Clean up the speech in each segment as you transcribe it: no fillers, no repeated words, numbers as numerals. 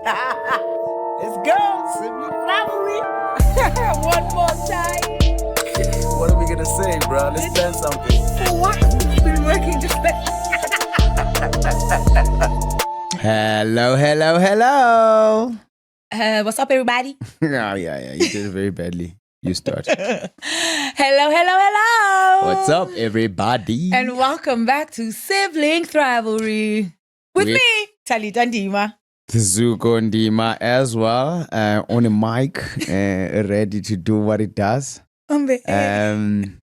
Let's go, sibling rivalry. One more time. What are we gonna say, bro? Let's plan something. For what? We've been working just like. Hello. What's up, everybody? Yeah. You did it very badly. You start. Hello. What's up, everybody? And welcome back to Sibling Rivalry with We- me, Talita Ndima. Zuko Ndima as well, on a mic, ready to do what it does. On the air.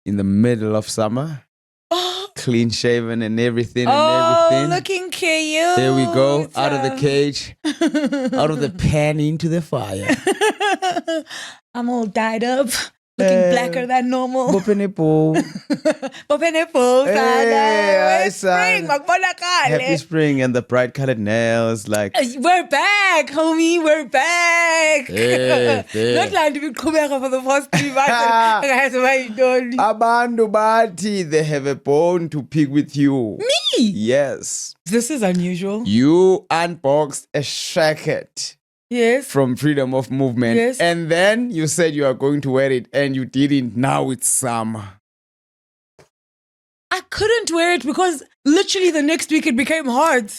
In the middle of summer, Oh, clean shaven and everything. looking cute. There we go, out of the cage, out of the pan into the fire. I'm all dyed up, looking blacker than normal. Bopenepo. Bopenepo, Hey, spring, son. Happy magbonakale. spring and the bright colored nails, like We're back, homie. We're back. Hey. Not like to be coming for the first 3 months. Abantu bathi they have a bone to pick with you. Me? Yes. This is unusual. You unboxed a jacket Yes. from Freedom of Movement. Yes. And then you said you are going to wear it and you didn't. Now it's summer. I couldn't wear it because literally the next week it became hard.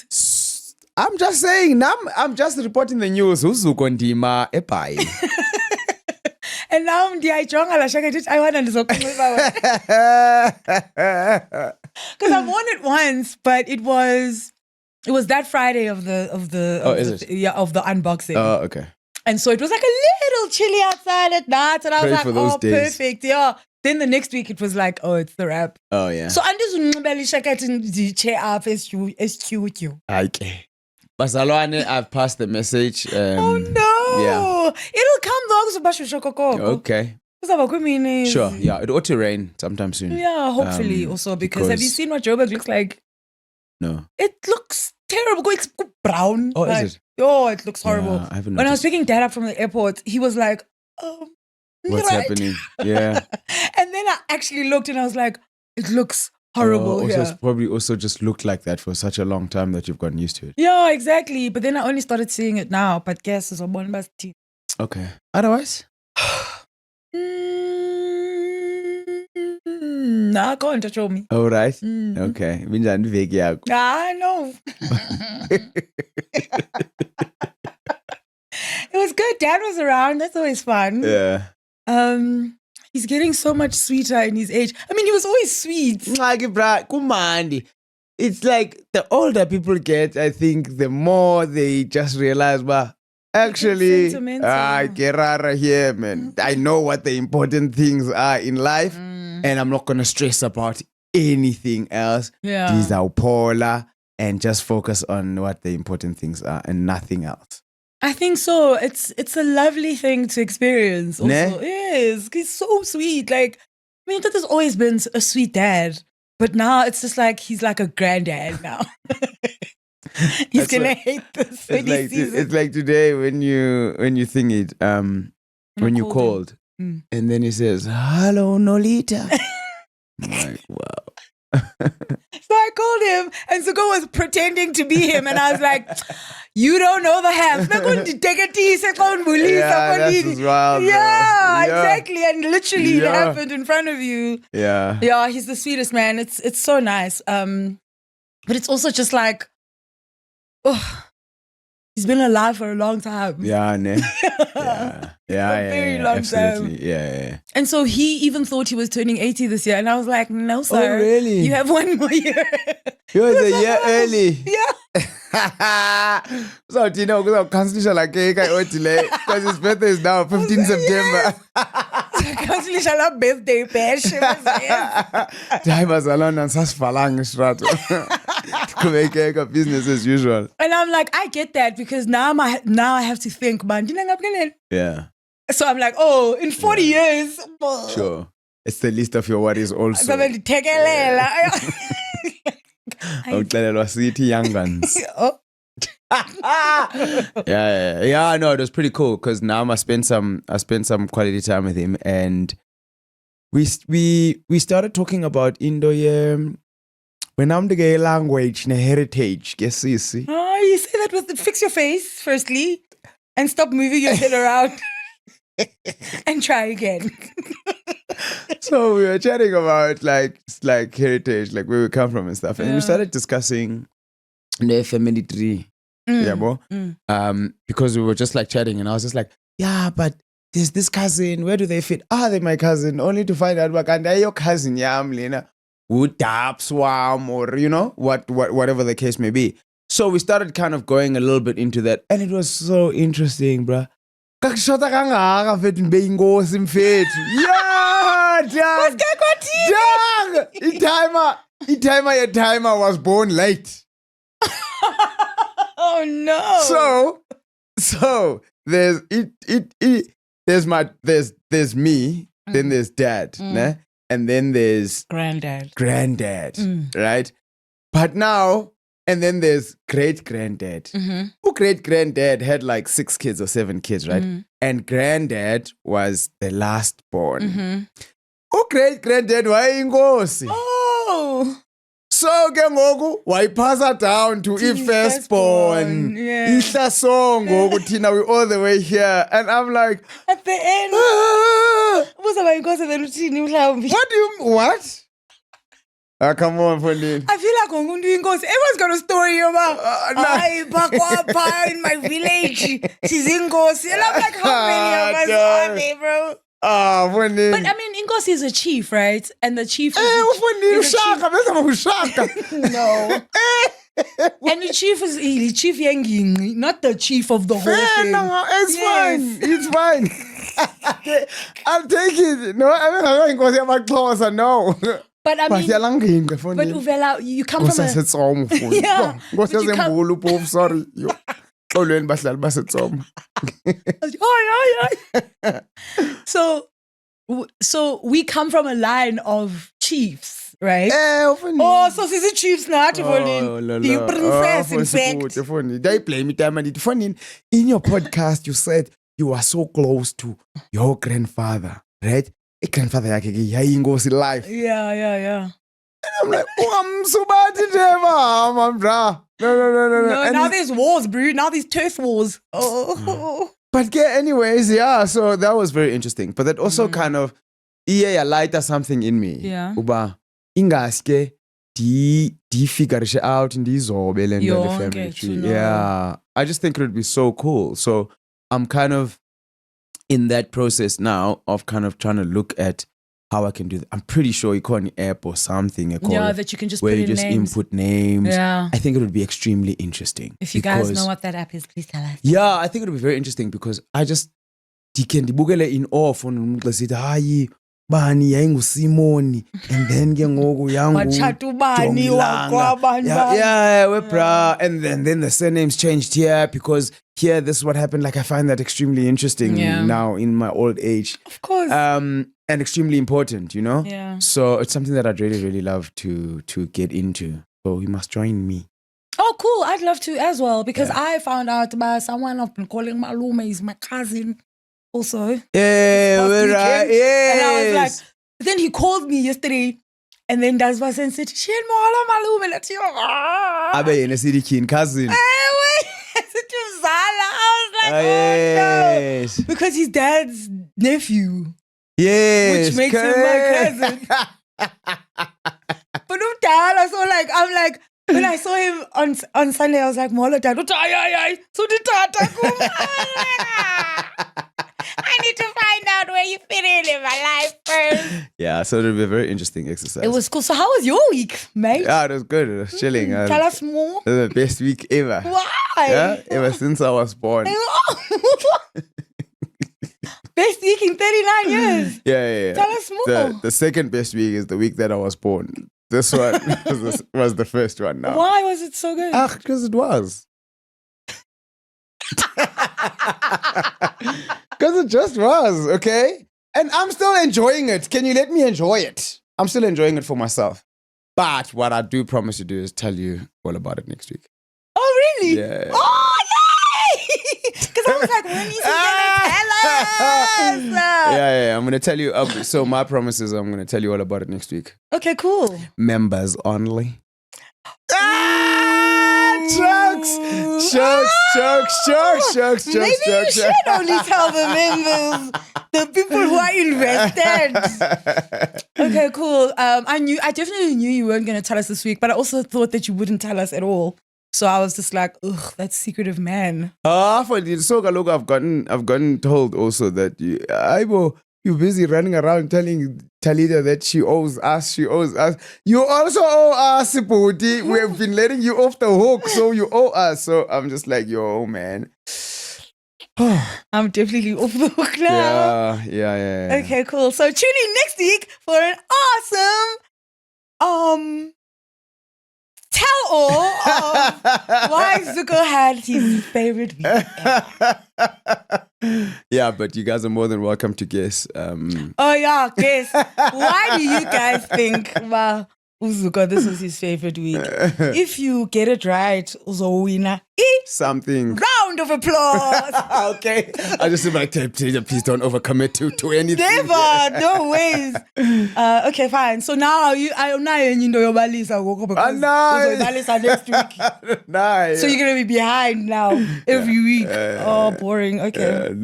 I'm just saying, I'm just reporting the news. Uzuko Ndima epai. And now I'm ndiyayijonga la jacket. I want to because I've worn it once, but it was that Friday of the is it? of the unboxing. Oh, okay. And so it was like a little chilly outside at night, and I was Pray like, for those oh, days. perfect, yeah. Then the next week it was like, oh, it's the wrap. Oh, yeah. So andizunxiba jacket ndiche apha esityutyu. Okay. Bazalwane, I've passed the message. Oh no! Yeah. It'll come though kuzobashusha kokoko. Okay. Kuzaba kwimini. Sure. Yeah. It ought to rain sometime soon. Yeah, hopefully also because have you seen what Joburg looks like? No. It looks terrible. It's brown. Oh, like, is it? Oh, it looks horrible. Yeah, I haven't When I was noticed. picking Dad up from the airport, he was like, What's right. happening? Yeah. And then I actually looked and I was like, it looks horrible Also, here. it's probably also just looked like that for such a long time that you've gotten used to it. Yeah, exactly. But then I only started seeing it now. But guess it's a one bus tea. Okay. Otherwise? Nah, go on, show me. All right. Mm. Okay. Minjani veki yakho? Ah, no. It was good. Dad was around. That's always fun. Yeah. He's getting so much sweeter in his age. I mean, he was always sweet. Ngxaki bra, kumandi. It's like the older people get, I think, the more they just realize, bah, actually, sentimental. Gerara here, man. I know what the important things are in life, and I'm not gonna stress about anything else. Yeah. These are polar, and just focus on what the important things are and nothing else. I think so. It's a lovely thing to experience. Also. Ne? Yes, he's so sweet. Like, I mean, that has always been a sweet dad, but now it's just like he's like a granddad now. He's That's gonna what- hate this when he sees it. It's like today when you think it when you called called Mm. and then he says hello Nolita. I'm like, wow. So I called him, and Suko was pretending to be him, and I was like, "You don't know the half." Yeah, that's just wild. Yeah, bro. exactly, and literally it Yeah. happened in front of you. Yeah. Yeah, he's the sweetest man. It's so nice. But it's also just like, oh, he's been alive for a long time. Yeah, ne? Yeah. A very long absolutely. time. Yeah. And so he even thought he was turning 80 this year, and I was like, "No, sir. really? You have one more year." You was He a was year like, "Oh." early. Yeah. So Tino, because cancellation like cake I delay because his birthday is now 15 September. Kanslisha la birthday bash. Hayi bazalwana sasivalanga isitrato. Qhubekeka business as usual. And I'm like, I get that because now I have to think, man. Yeah. So I'm like, oh, in 40 years. Sure. It's the list of your worries also. Awuxelelwa sithi young guns. Oh, Yeah. No, it was pretty cool because now I spent some quality time with him, and we started talking about Indo when I'm the gay language, the heritage, guess you see. Oh, you say that with fix your face, firstly, and stop moving your head around. And try again. So we were chatting about like heritage, like where we come from and stuff. And we started discussing the family tree. Yeah, bro. Because we were just like chatting and I was just like, yeah, but there's this cousin, where do they fit? They're my cousin, only to find out and they're your cousin, Lena. Would tap swam or you know, whatever the case may be. So we started kind of going a little bit into that, and it was so interesting, bruh. Kakushota kangaka mfethu ngibe inkosi mfethu. Yeah, dang. Dang. Timer was born late. Oh no. So there's there's me, then there's dad, né? And then there's granddad, right? But now, and then there's great-granddad. Who great-granddad had like 6 kids or 7 kids, right? And granddad was the last born. Who great-granddad wayinkosi. Oh. So ke ngoku wayiphasa down to firstborn. Ihla song ngoku thina we all the way here. And I'm like, at the end. What do you what? Come on, Fondine. I feel like everyone's got a story about in my village. She's Inkosi. And I'm like, how many of us are there, bro? Fondine. But I mean, Inkosi is a chief, right? And the chief is No. And the chief is Chief Yenging, not the chief of the whole thing. No, it's fine. It's fine. I'll take it. No, I mean, Inkosi no. But I mean, but Uvela, you come from So we come from a line of chiefs, right? So she's a chiefs now. The princess, in fact. They blame it. In your podcast, you said you are so close to your grandfather, right? Grandfather yakhe life. Yeah. I'm like, I'm so bad to No, now there's wars, bro. Now there's turf wars. Oh. But yeah, anyways, yeah. So that was very interesting. But that also kind of lighted something in me. Yeah. Uba ingaske di figure out in these the family tree. Yeah. I just think it would be so cool. So I'm kind of in that process now of kind of trying to look at how I can do that. I'm pretty sure you call an app or something. That you can just where put you in just names. input names. Yeah. I think it would be extremely interesting. If you guys know what that app is, please tell us. Yeah, I think it would be very interesting because I just ndibukele in awe for umuntu esithi hayi bani yayinguSimoni and then ke ngoku bra and then the surnames changed here because here this is what happened. Like I find that extremely interesting now in my old age. Of course. And extremely important, you know? Yeah. So it's something that I'd really, really love to get into. So you must join me. Oh, cool. I'd love to as well because I found out about someone I've been calling Malume is my cousin also. Yeah, right. Yes. And I was like, then he called me yesterday and then that's why I said, she had Malume. Let's hear. Abe yena sithi cousin. I was like, yes. No. Because he's dad's nephew. Yes. Which makes him my cousin. But so like, I'm like, when I saw him on Sunday, I was like, Molo dad, so did I need to find out where you fit in my life first. Yeah, so it'll be a very interesting exercise. It was cool. So how was your week, mate? Yeah, it was good. It was chilling. Tell us more. It was the best week ever. Why? Yeah, ever since I was born. Best week in 39 years. Yeah. Tell us more. The second best week is the week that I was born. This one was the first one now. Why was it so good? Because it was. Because it just was, okay? And I'm still enjoying it. Can you let me enjoy it? I'm still enjoying it for myself. But what I do promise to do is tell you all about it next week. Oh, really? Yeah. Oh, yay! Because I was like, when is he going to tell us? Yeah. I'm going to tell you. So my promise is I'm going to tell you all about it next week. Okay, cool. Members only. Maybe you should only tell the members, the people who are invested. Okay, cool. I definitely knew you weren't going to tell us this week, but I also thought that you wouldn't tell us at all. So I was just like, ugh, that's secretive man. For the so look, I've gotten told also that you're busy running around telling Talida that she owes us. You also owe us, Poti. We have been letting you off the hook, so you owe us. So I'm just like, yo, man. I'm definitely off the hook now. Yeah. Okay, cool. So tune in next week for an awesome tell all of why Zuko had his favorite week ever. Yeah, but you guys are more than welcome to guess. Oh yeah, guess. Why do you guys think Zuko, this was his favorite week? If you get it right, Uzowina. Something. Round of applause. Okay. I just like to please don't overcommit to anything. Never, no ways. Okay, fine. So now I'm not in Yobalisa because Yobalisa next week. Nice. So you're gonna be behind now every week. Boring. Okay.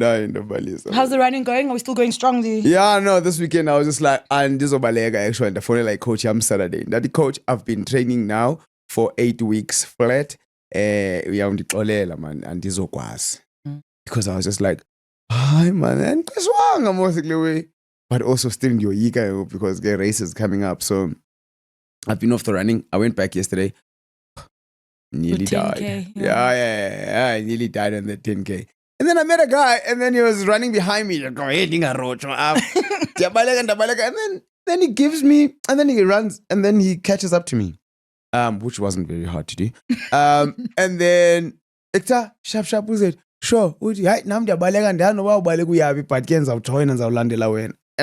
How's the running going? Are we still going strongly? Yeah, no, this weekend I was just like, and this Obalega actually on the phone like coach, I'm Saturday. That the coach, I've been training now for 8 weeks flat. We are on the man and this because I was just like, hi man, and this one I'm mostly but also still in your ego because the race is coming up. So I've been off the running. I went back yesterday. Nearly died. Yeah, I nearly died on the 10K. And then I met a guy, and then he was running behind me, like, and then he gives me, and then he runs, and then he catches up to me, which wasn't very hard to do. And then, sharp, who said, sure, and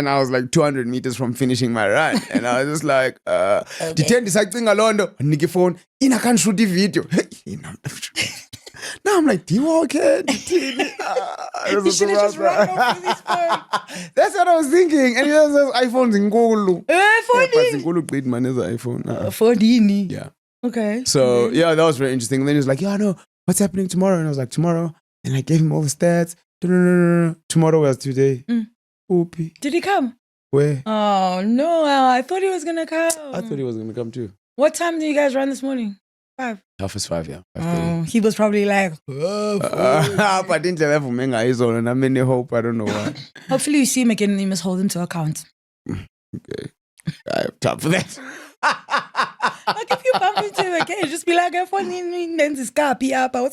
I was like 200 meters from finishing my run. And I was just like, the something alone, Nikki phone, I can't shoot the video. Now I'm like, do you okay? You should have just run off with his phone. That's what I was thinking. And he has iPhones in Ngulu. iPhone. 14. Yeah. Okay. So, yeah, that was very interesting. And then he was like, yeah, no, what's happening tomorrow? And I was like, tomorrow? And I gave him all the stats. No. Tomorrow was today. Oopie. Did he come? Where? Oh, no. I thought he was going to come. I thought he was going to come too. What time did you guys run this morning? 5. 5:30, yeah. Oh, he was probably like, but didn't tell him and I'm in hope. I don't know why. Hopefully you see him again and you must hold him to account. Okay. I have time for that. Like if you bump into him again, just be like, what's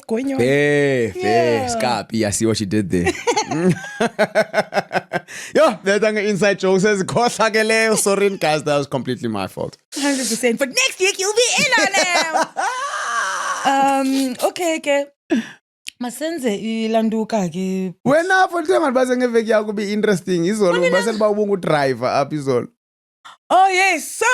going on? Fair. Scarpy, I see what you did there. Yo, there's an inside joke says, sorry guys, that was completely my fault. 100%. But next week you'll be in on him. Okay. Masenze ilanduka ke. Wena for the man basenge veki yakho be interesting. Izolo basel ba ubungu driver up izolo. Oh yes, so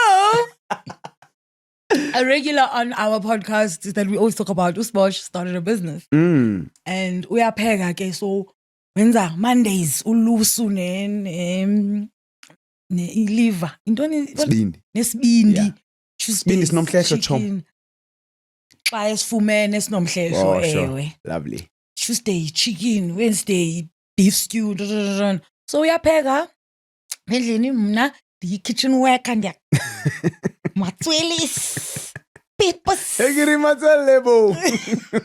a regular on our podcast that we always talk about, Usbosh started a business. And we are pega ke so wenza Mondays ulusu ne liver. Intoni nesibindi. Tuesday sinomhlehlo chom. Xa esifumene sinomhlehlo ewe. Lovely. Tuesday chicken, Wednesday beef stew. So uyapheka endlini mna the kitchen worker ndiya matswelis papers. Egiri matswele bo.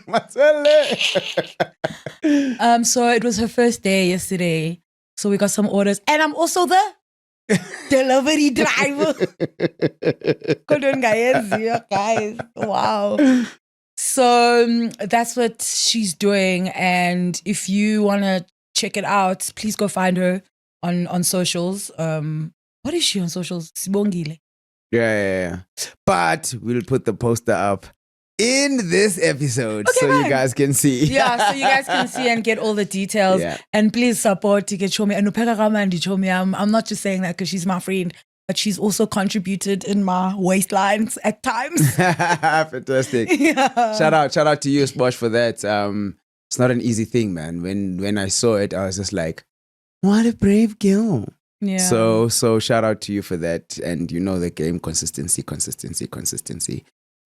Matswele. So it was her first day yesterday. So we got some orders and I'm also the delivery driver. Guys. Wow. So that's what she's doing. And if you want to check it out, please go find her on socials. What is she on socials? Sibongile. Yeah. But we'll put the poster up in this episode okay, you guys can see. Yeah, so you guys can see and get all the details. Yeah. And and please support to get Chomi. And I'm not just saying that because she's my friend, but she's also contributed in my waistlines at times. Fantastic. Yeah. Shout out to you, Bosch, for that. It's not an easy thing, man. When I saw it, I was just like, what a brave girl. Yeah. So shout out to you for that. And you know the game, consistency.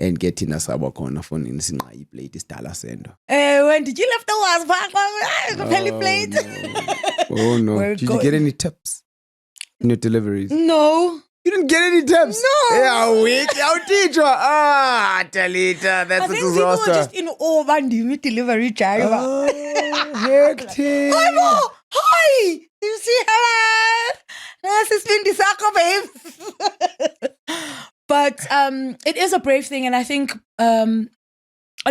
and get in asaba khona for sinqa iplate isidala sendo. When did you left the was belly plate? Oh no. We're Did you going- get any tips in your deliveries? No. You didn't get any tips? No. Yeah, weak. Our teacher. Talita, that's I a think people were disaster. just in awe when you delivery driver. Oh, hectic. Hi! You see her? This is been the babe. But it is a brave thing, and I think a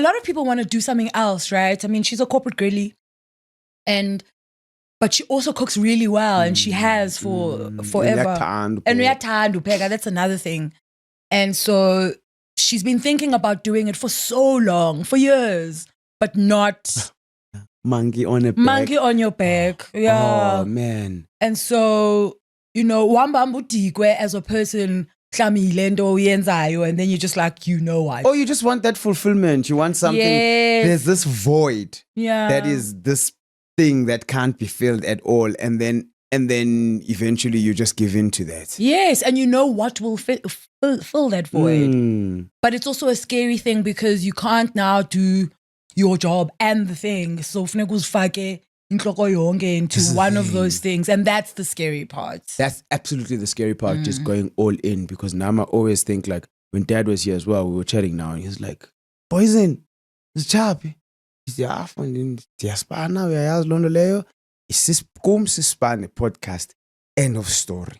lot of people want to do something else, right? I mean, she's a corporate girly, but she also cooks really well, and she has for forever. And uyathanda upheka, that's another thing. And so she's been thinking about doing it for so long, for years, but not Monkey on a back. monkey on your back. Yeah. Oh, man. And so, wahamba udikwe as a person, mhlambi into uyenzayo, and then you're just like, you know what? Oh, you just want that fulfillment. You want something. Yes. There's this void Yeah. that is this thing that can't be filled at all. And then eventually you just give in to that. Yes, and you know what will fill that void. Mm. But it's also a scary thing because you can't now do your job and the thing. So funeka uzifake inhloko yonke into This is one the of those thing. things. And that's the scary part. That's absolutely the scary part, just going all in. Because now I always think, like, when Dad was here as well, we were chatting now, and he was like, Poison, it's chappy. He's like, Diaspana, we are Londo Leo. It's this Sispan podcast. End of story.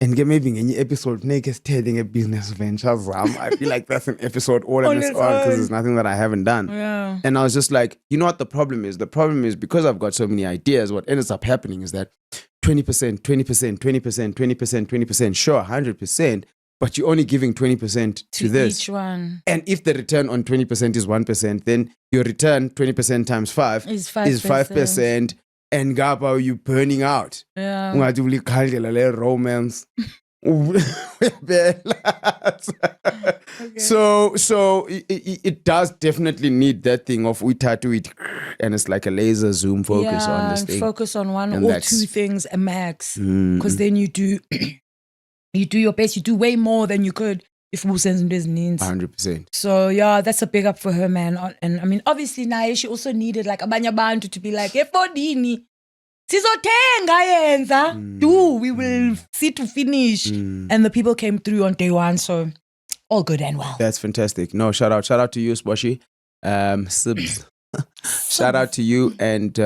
And maybe any episode niggas telling a business venture. I feel like that's an episode all on its own because there's nothing that I haven't done. Yeah. And I was just like, you know what the problem is? The problem is because I've got so many ideas, what ends up happening is that 20%, 20%, 20%, 20%, 20%, sure, 100%, but you're only giving 20% to this. Each one And if the return on 20% is 1%, then your return 20% times 5 is 5%. is 5%. And Gaba, you burning out. Yeah. Ungathi ulikhandlela le romance. So it does definitely need that thing of we tattoo it, and it's like a laser zoom focus on this and thing. focus on one And or that's- two things a max. Mm, Because then you do your best. You do way more than you could if Busen's needs. 100%. So yeah, that's a big up for her, man. And I mean, obviously, Naye, she also needed like abanye abantu to be like, efodini, sizothenga yenza. We will see to finish. And the people came through on day one, so all good and well. That's fantastic. No, shout out to you, Sposhi. Sibs. Shout out to you. And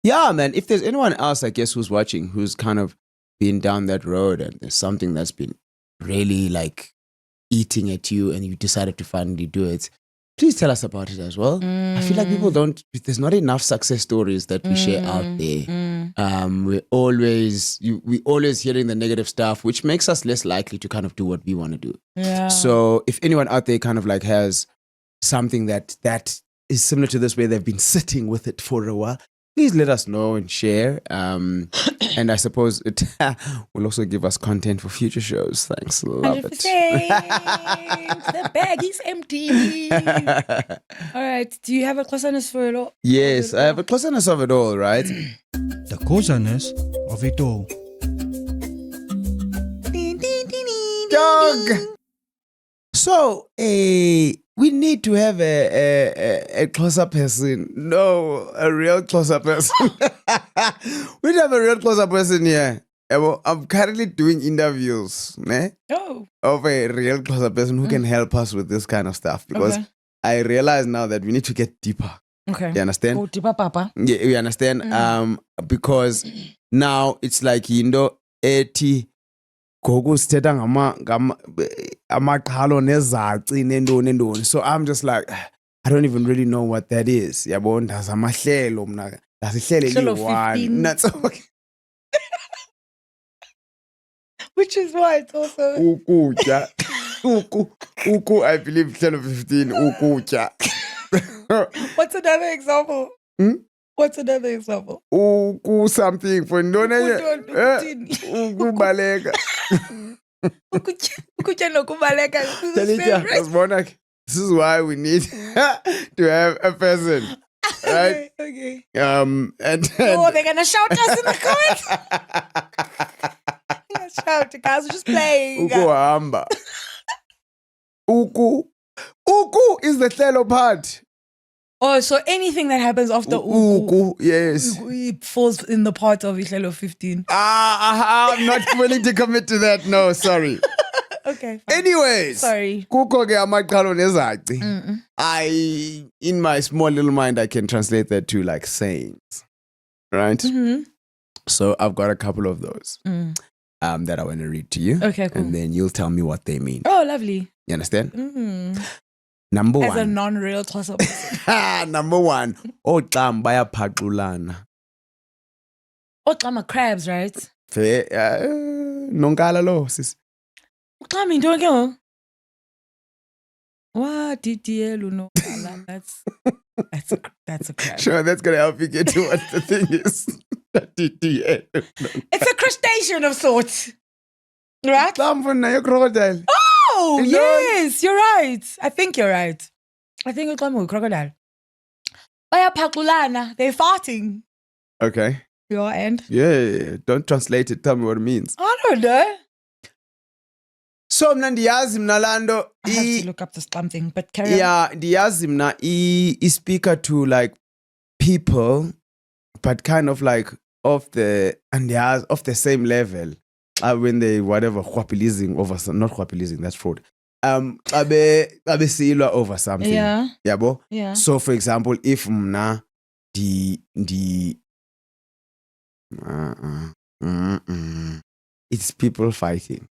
yeah, man, if there's anyone else, I guess, who's watching, who's kind of been down that road and there's something that's been really like eating at you and you decided to finally do it, please tell us about it as well. I feel like people don't, there's not enough success stories that we share out there. We're always hearing the negative stuff, which makes us less likely to kind of do what we want to do. Yeah. So if anyone out there kind of like has something that is similar to this, where they've been sitting with it for a while, please let us know and share. And I suppose it will also give us content for future shows. Thanks. Love 100%. it. The bag is empty. All right. Do you have a closeness for it all? Yes, I have a closeness of it all, right? The causeness of it all. Dog. So, we need to have a closer person. No, a real closer person. We need to have a real closer person here. I'm currently doing interviews Oh. of a real closer person who can help us with this kind of stuff because Okay. I realize now that we need to get deeper. Okay. You understand? Oh, Tipa Papa. Yeah, you understand? Because now it's like yindo ethi gogo sithetha amaqhalo nezaci nendoni. So I'm just like, I don't even really know what that is. Yabo ndazi amahlelo mna. Ndasihlele Hlelo liyi-1. 15. That's okay. Which is why it's also. Ukutya. Uku, I believe hlelo 15 ukutya. What's another example? What's another example? Uku something for ndoni. Ukubaleka. Ukutya nokubaleka. Talita, Osborne, this is why we need to have a person, right? Okay. And Oh, they're gonna shout us in the comments. Shout, guys, we're just playing. ukuhamba. Uku. Uku is the hlelo part. Oh, so anything that happens after Uku, yes. it falls in the part of Ihlelo 15. I'm not willing to commit to that. No, sorry. Okay. Fine. Anyways. Sorry. Kukho ke amaqhalo nezaci. In my small little mind, I can translate that to like sayings. Right? Mm-hmm. So I've got a couple of those that I want to read to you. Okay, cool. And then you'll tell me what they mean. Oh, lovely. You understand? Mm. Number As a one. non-real toss-up. Number one. Oxam bayaphaqulana. Oxama crabs, right? Nonkala lo sis. Oxama into ke ngoku. What did you know? That's a crab. Sure, that's gonna help you get to what the thing is. It's a crustacean of sorts. Right? Oxam crocodile. Oh, You know- yes, you're right. I think you're right. I think it's like crocodile. Bayaphaqulana, they're farting. Okay. Your end. Yeah. Don't translate it. Tell me what it means. I don't know. So mna ndiyazi mna lando. I have to look up this something, but carry on. Yeah, ndiyazi mna I speaker to like people, but kind of like of the same level. When they whatever hwapilizing over not hwapilizing, that's fraud. Abe silwa over something. Yeah. Yabo? Yeah. So for example, if mna it's people fighting.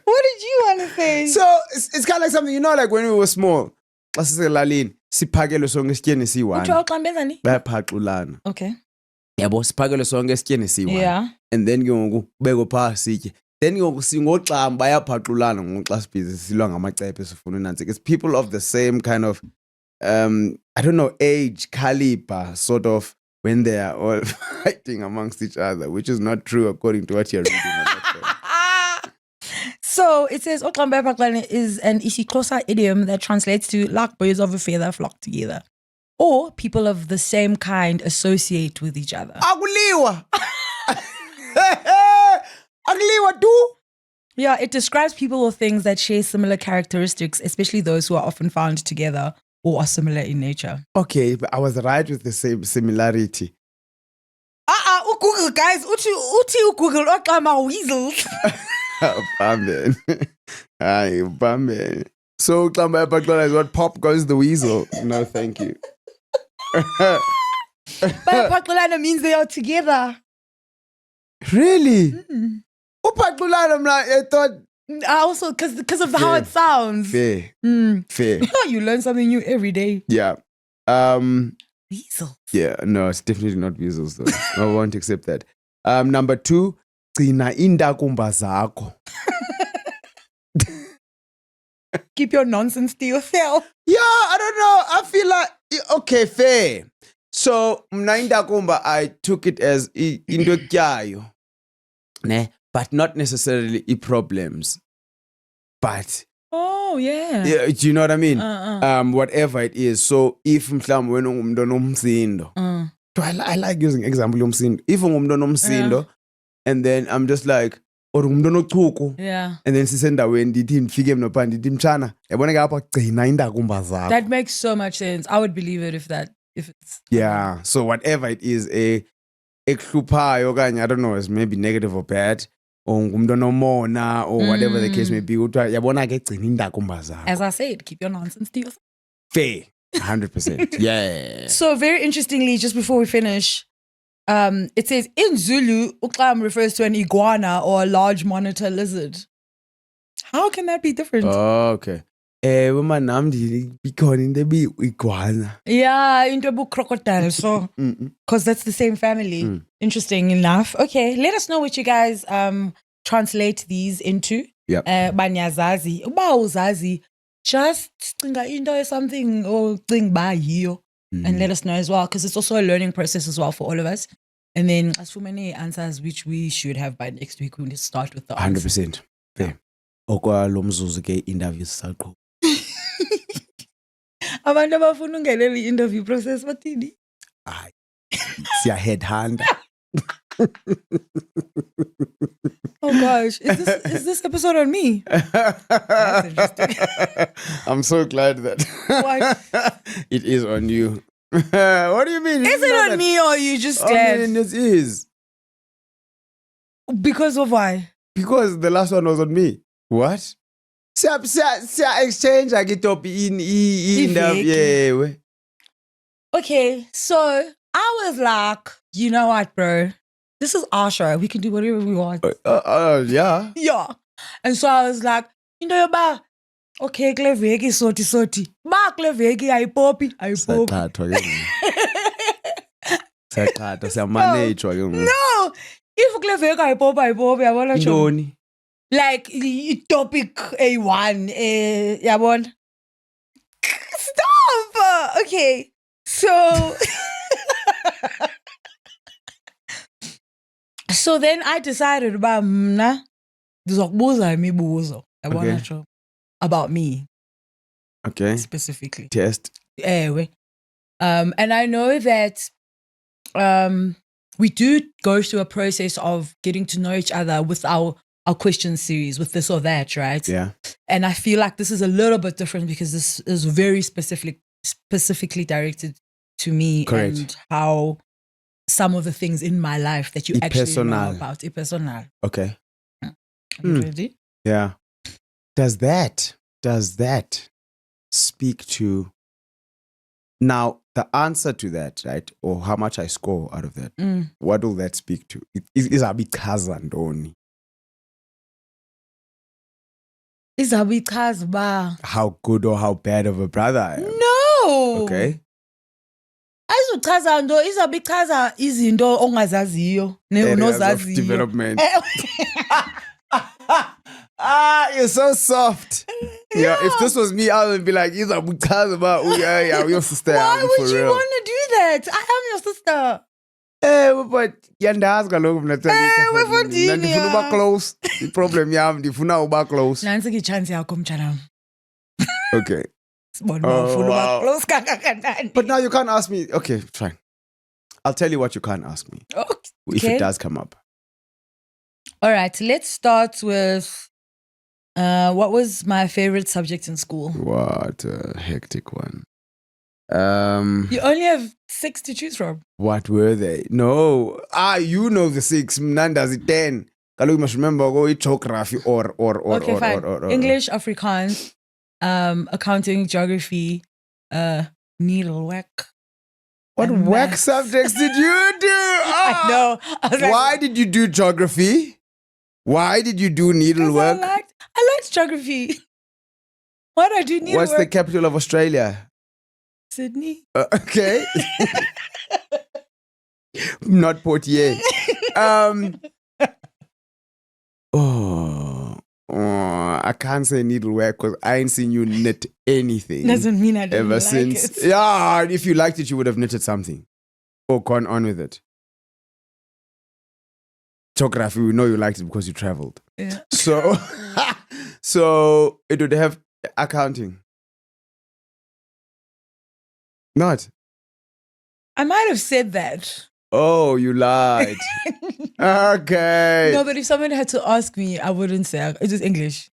What did you want to say? So it's kind of like something, you know, like when we were small. Xa siselalini siphakele sonke esityeni Kuthiwa siyi-1 uxambezani? bayaphaqulana. Okay. Yabo siphakele sonke esityeni siyi-1. Yeah. And then ke ngoku beko phaa sitye. Then ke ngoku singoxam bayaphaqulana ngoxa sibhizi silwa ngamacephe sifuna unantsika. It's people of the same kind of I don't know, age, caliber, sort of, when they are all fighting amongst each other, which is not true according to what you're reading on that show. So it says Oxamba Paklane is an isiXhosa idiom that translates to like birds of a feather flock together, or people of the same kind associate with each other. Akuliwa! Akuliwa tu! Yeah, it describes people or things that share similar characteristics, especially those who are often found together or are similar in nature. Okay, but I was right with the same similarity. Google guys, uti Google Oxama weasels. Bamben. Aye, Bamben. So, Xamba Paklana is what Pop goes the weasel. No, thank you. But Paklana means they are together. Really? Upaklana, I thought. Also, because of how it sounds. Fair. Fair. You learn something new every day. Yeah. Weasel. Yeah, no, it's definitely not weasels though. I won't accept that. Number 2, gcina iindakumba zakho. Keep your nonsense to yourself. Yeah, I don't know. I feel like okay, fair. So mna indakumba, I took it as into ekutyayo, ne, but not necessarily problems. But Oh, yeah. yeah, do you know what I mean? Whatever it is. So if mhlawumbe wena ungumntu onomsindo, I like using example yomsindo. If ungumntu onomsindo, and then I'm just like, or ungumntu onochuku, Yeah. and then sisendaweni ndithi ndifike mna phaa ndithi mtshana yabona ke apha gcina iindakumba zakho. That makes so much sense. I would believe it if it's. Yeah, so whatever it is, ekuhluphayo okanye I don't know, it's maybe negative or bad, or ngumntu onomona, or whatever the case may be, kuthiwa yabona ke gcina iindakumba zakho. As I said, keep your nonsense to yourself. Fair. 100%. Yeah. So very interestingly, just before we finish, it says in Zulu, Uxam refers to an iguana or a large monitor lizard. How can that be different? Okay. Uma nam ikhona into iguana. Yeah, into a crocodile. So, because that's the same family. Interesting enough. Okay, let us know what you guys translate these into. Yep. Banyazazi. Uba uzazi, just cinga into something or think ba yiyo. And let us know as well, because it's also a learning process as well for all of us. And then as for many answers, which we should have by next week, we'll start with the 100%. Fair. Okwa lo mzuzu ke interviews saqho. Abantu abafuna ungenela i-interview process bathini? Hayi. Siya headhunter. Oh gosh, is this episode on me? That's interesting. I'm so glad that What? it is on you. What do you mean? Is it on me or you just scared? I mean, it is. Because of why? Because the last one was on me. What? Siya exchange akitopi in Iveki. yeah. we. Okay, so I was like, you know what, bro? This is our show. We can do whatever we want. Yeah. Yeah. And so I was like, you know, ba, okay, kule veki soti. Ba kule veki ayipopi. Sayathathwa ke ngoku. Sayathathwa siyamanejwa ke ngoku. No, if kule veki ayipopi, yabona nje. Intoni? Like topic A1, yabona. Stop. Okay. So So then I decided about mna ndizokubuza imibuzo yabona Okay. nje about me Okay. specifically. Test. Ewe. And I know that we do go through a process of getting to know each other with our question series, with this or that, right? Yeah. And I feel like this is a little bit different because this is very specifically directed to me. Correct. And how some of the things in my life that you actually know Personal. about. Personal. Okay. Are you Hmm. ready? Yeah. Does that speak to now the answer to that, right? Or how much I score out of that? Mm. What will that speak to? Is a big only Izabichaza ba. how good or how bad of a brother I am. No. Okay. Ayizuchaza nto izabichaza izinto ongazaziyo Areas of nozaziyo. development. You're so soft. Yeah, if this was me, I would be like, "Is about your sister." Why for would you real. want to do that? I am your sister. But yandazi kaloku mna wefundini, ndifuna uba yeah. close. Iproblem yam ndifuna uba close. Nansi ke chance yakho mtshanam. Okay. Sibona Oh, uba ufuna uba wow. close kangakanani. But now you can't ask me. Okay, fine. I'll tell you what you can't ask me if Okay. it does come up. All right, let's start with what was my favorite subject in school? What a hectic one. You only have 6 to choose from. What were they? No. You know the 6. Mnanda's 10. Kaloku you must remember go geography or Okay, fine. or. English, Afrikaans, accounting, geography, needlework. What and whack maths. subjects did you do? I know. I was like, Why did you do geography? Why did you do 'cause needlework? I liked geography. Why do I do needlework? What's the capital of Australia? Sydney. Okay. Not Portier. I can't say needlework because I ain't seen you knit anything Doesn't mean I didn't ever like since. it. Yeah, if you liked it, you would have knitted something or gone on with it. Geography, we know you liked it because you traveled. Yeah. So, so it would have accounting. Not. I might have said that. Oh, you lied. Okay. No, but if someone had to ask me, I wouldn't say it's just English.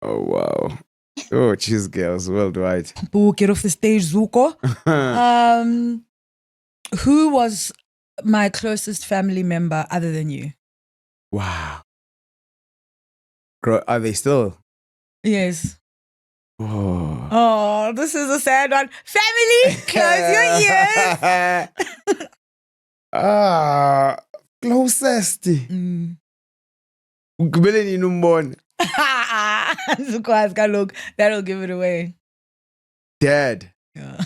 Oh, wow. Oh, cheese girls worldwide. Boo, get off the stage, Zuko. Who was my closest family member other than you? Wow. Are they still? Yes. Oh. Oh, this is a sad one. Family, close your ears. Closest. Mm. Ugqibele nini umbone? Zukwazi kaloku, that'll give it away. Dad. Yeah.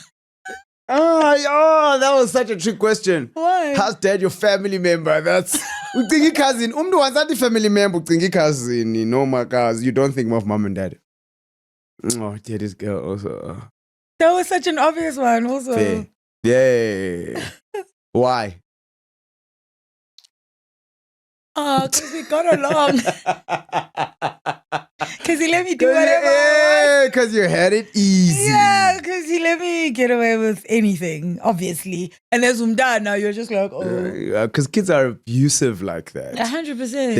That was such a trick question. Why? How's dad your family member? That's ucinga cousin. Umntu wazathi family member ucinga cousin. No, my guys. You don't think of mom and dad. Oh, daddy's girl also. That was such an obvious one also. Fair. Yeah. Why? Oh, because we got along. Because he let me do whatever I because you had it easy. Yeah, because he let me get away with anything, obviously. And as now you're just like, oh. Because kids are abusive like that. 100%.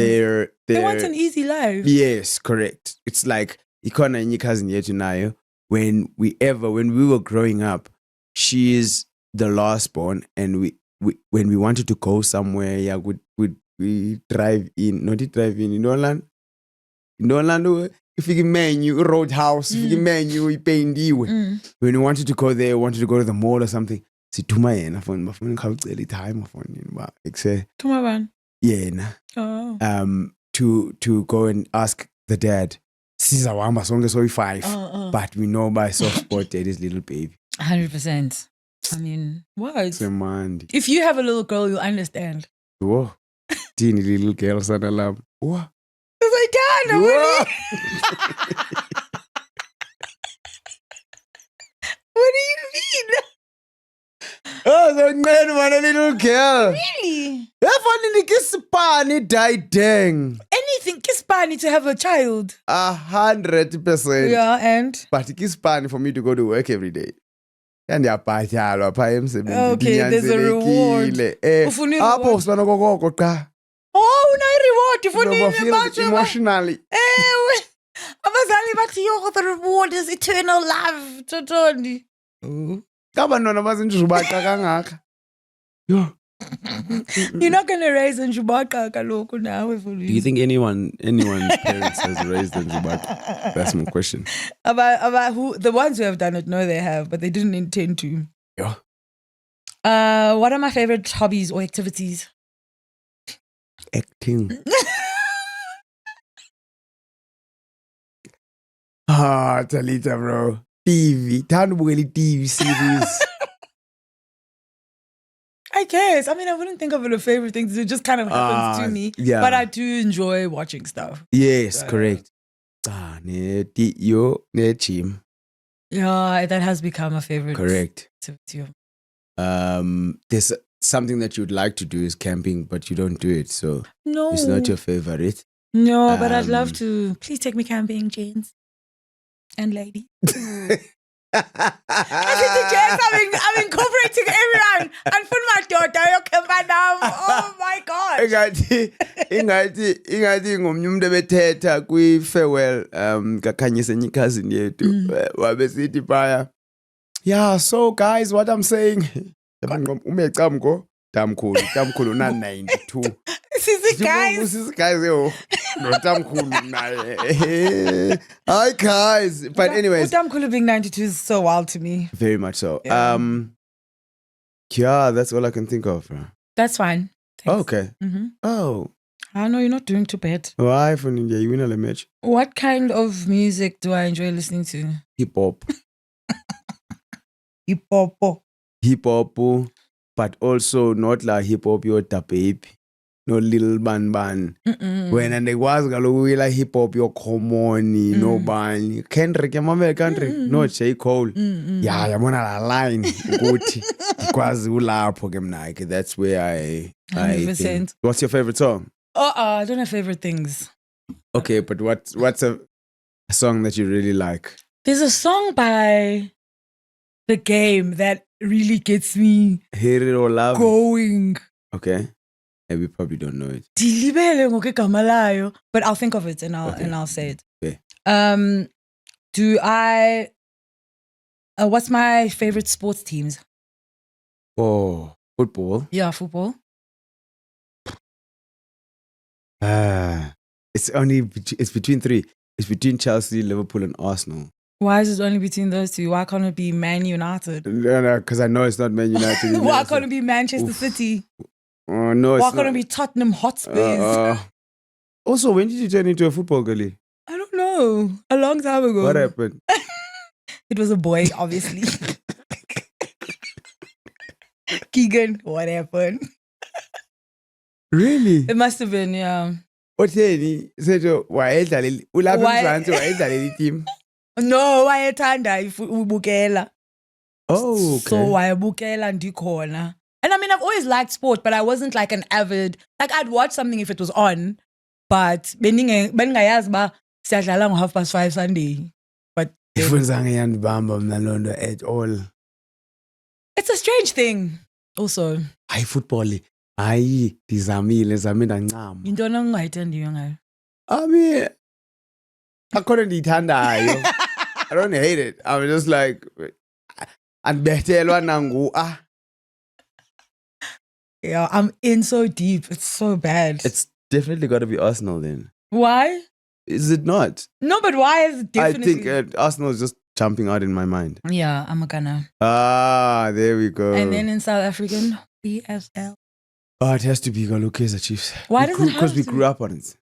They want an easy life. Yes, correct. It's like ikona enye cousin yethu nayo. When we were growing up, she is the last born, and we when we wanted to go somewhere, yeah, we drive in, in Orlando. In Orlando, if you menu roadhouse, if you menu ipendiwe. When we wanted to go there, wanted to go to the mall or something. Situma yena phone, my phone khawucela time my phone, ekse. Tuma ban. Yena. Oh. To go and ask the dad. Sizawamba sonke soyi-5, but we know by soft spot daddy's little baby. 100%. I mean, what? Semandi. If you have a little girl, you'll understand. Whoa. Teeny little girl sana love. What? Because I can't. What do you mean? Oh, so man, what a little girl. Really? Funny kisipani die dang. Anything Kispani to have a child. 100%. Yeah, and? But kisipani for me to go to work every day. And ndiyabhatyalwa phaa emsebenzini. Okay, there's a reward. Ufuna i-reward. Apho sibana kokoko qha. Oh, una-reward. Ufuna Emotionally. Ewe. Abazali bathi, yo, the reward is eternal love. Totondi. Kabantwana bazinjubaqa kangaka. Yo. You're not going to raise Njubaqa kaloku now. Do you think anyone's parents has raised a Njubaqa? That's my question. About who? The ones who have done it, no, they have, but they didn't intend to. Yeah. What are my favorite hobbies or activities? Acting. Talita, bro. TV. TV series. I guess. I mean, I wouldn't think of it a favorite thing. It just kind of happens to me. Yeah. But I do enjoy watching stuff. Yes, correct. Ne gym. Yeah, that has become a favorite. Correct. Activity. There's something that you'd like to do is camping, but you don't do it. So no, it's not your favorite. No, but I'd love to. Please take me camping, James and lady. I said to James, I'm incorporating everyone. And for my daughter, oh my God. Ingathi ngomnye umuntu ebethetha kwi farewell kakhanyisa enye cousin yethu wabesithi phaya. Yeah, so guys, what I'm saying, umecamko tamkhulu na 92. Sisi guys yo. No tamkhulu naye. Hi guys. But anyways, tamkhulu being 92 is so wild to me. Very much so. Yeah. Yeah, that's all I can think of. That's fine. Thanks. Okay. Mm-hmm. Oh. I know you're not doing too bad. Why from India? You win a match. What kind of music do I enjoy listening to? Hip hop. Hip hop. Hip hop, but also not like hip hop your babe. No little ban. When and they was galo like hip hop your common no ban. Kendrick, your country. No J. Cole. Yeah, I'm on a line. Good. Because Nike. That's where I 100%. think. What's your favorite song? I don't have favorite things. Okay, but what's a song that you really like? There's a song by The Game that really gets me Hate It or Love going. Okay. And we probably don't know it. Dilibele ngokegama layo, but I'll think of it and I'll say it. Okay. Do I what's my favorite sports teams? Oh, football. Yeah, football. It's between three. It's between Chelsea, Liverpool, and Arsenal. Why is it only between those two? Why can't it be Man United? No, because I know it's not Man United. Why can't it be Manchester City? No, Why it's can't not. it be Tottenham Hotspurs? Also, when did you turn into a football girlie? I don't know. A long time ago. What happened? It was a boy, obviously. Keegan, what happened? Really? It must have been, yeah. Otheni setho wayedlalela ulapha eMzansi wayedlalela team. No, wayethanda ubukela. Oh, okay. So wayebukela ndikhona. And I mean, I've always liked sport, but I wasn't like an avid, like I'd watch something if it was on, but beningayazi ba siyadlala ngo 5:30 Sunday. But Ifunzange yandibamba mna loo nto at all. It's a strange thing also. Hayi football. Hayi ndizamile zame ndancama. Yintoni ongayithandiyo ngayo? I mean, akhona ndiyithandayo. I don't hate it. I'm just like andibethelwa nangu Yeah, I'm in so deep. It's so bad. It's definitely got to be Arsenal then. Why? Is it not? No, but why is it definitely? I think Arsenal is just jumping out in my mind. Yeah, I'm a Ghana. There we go. And then in South African, PSL. Oh, it has to be Kaizer Chiefs. Why does it have Because we to? grew up on it.